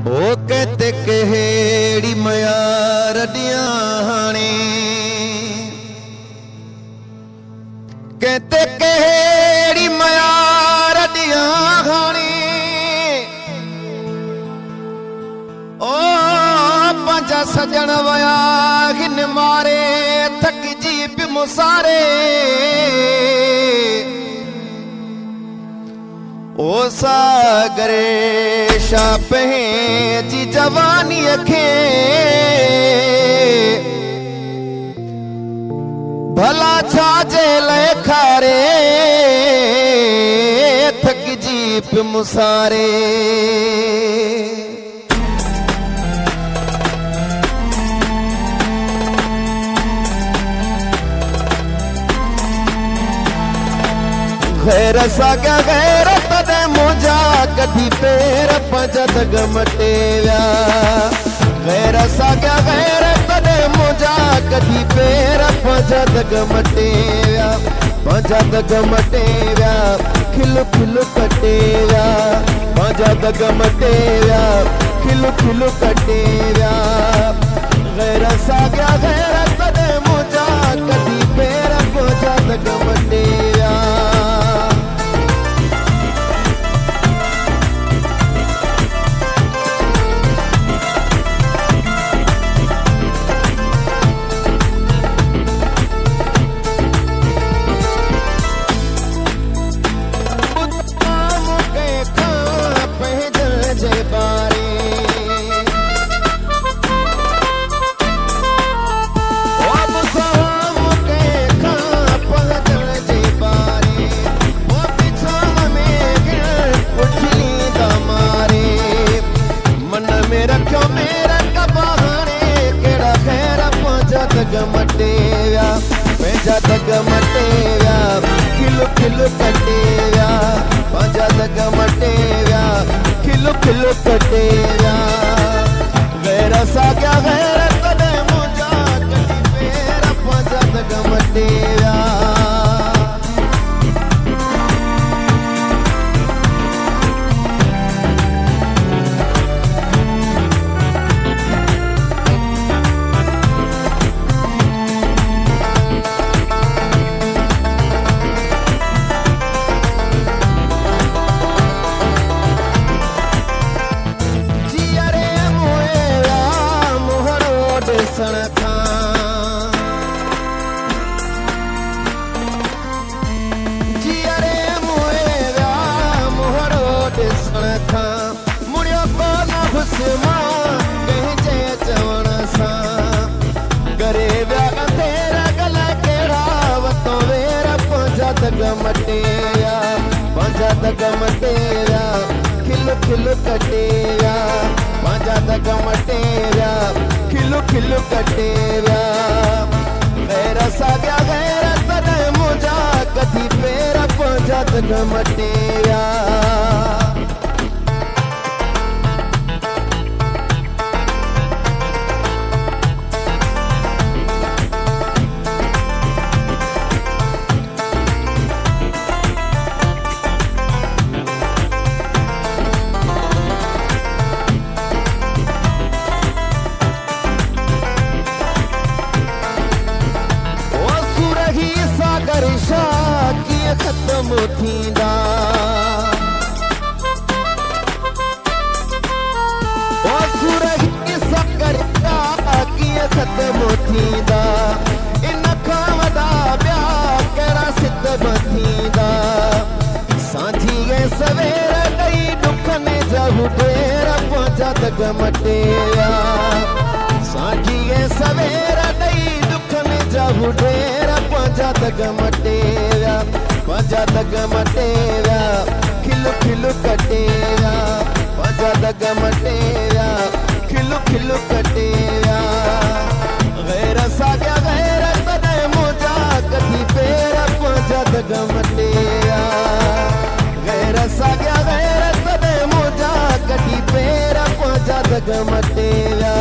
ओ कहते कहेड़ी मयार दिया हाणे, कहते कहेड़ी मयार दिया हाणे। ओ पंजा सजन वया हिन मारे थक जी पे मुसारे। ओ सागरे शापे जी जवानी खे भला छाजे लेखारे थक जी पे मुसारे। गैर सागा गैर तदे मुझा कदी पेर पंजद गमटे व्या। गैर सागा गैर तदे मुझा कदी पेर पंजद गमटे व्या। पंजद गमटे व्या खिलु खिलु कटे व्या। पंजद गमटे व्या खिलु खिलु कटे व्या। गैर सागा गैर तदे मुझा कदी पेर पंजद गमटे व्या। गमटे व्या पंजा गमटे व्या खिलु खिलु कटे व्या। पंजा गमटे व्या खिलु खिलु कटे व्या। गैर साग्या गैर तदे मुझा कदी पेर पंजा गमटे व्या। गमटे व्या पंजा गमटे व्या खिलु खिलु कटे व्या। पंजा गमटे व्या खिलु खिलु कटे व्या। गैर साग्या गैर तदे मुझा कदी पेर पंजा गमटे व्या। खत्म थींदा ओ सुरही सागर कीअं ख़त्म थींदा। इन खां वॾा ॿिया कहिड़ा सितम थींदा। सांझीअ सवेर ॾेई ॾुखनि जा ढेर पंजा गमटे व्या। सांझीअ सवेर ॾेई ॾुखनि जा ढेर पंजा गमटे व्या। पंजा गमटे व्या खिलु खिलु कटे व्या। पंजा गमटे व्या खिलु खिलु कटे व्या। गैर साग्या गैर तदे मुझा कदी पेर पंजा गमटे व्या। गैर साग्या गैर तदे मुझा कदी पेर पंजा गमटे व्या।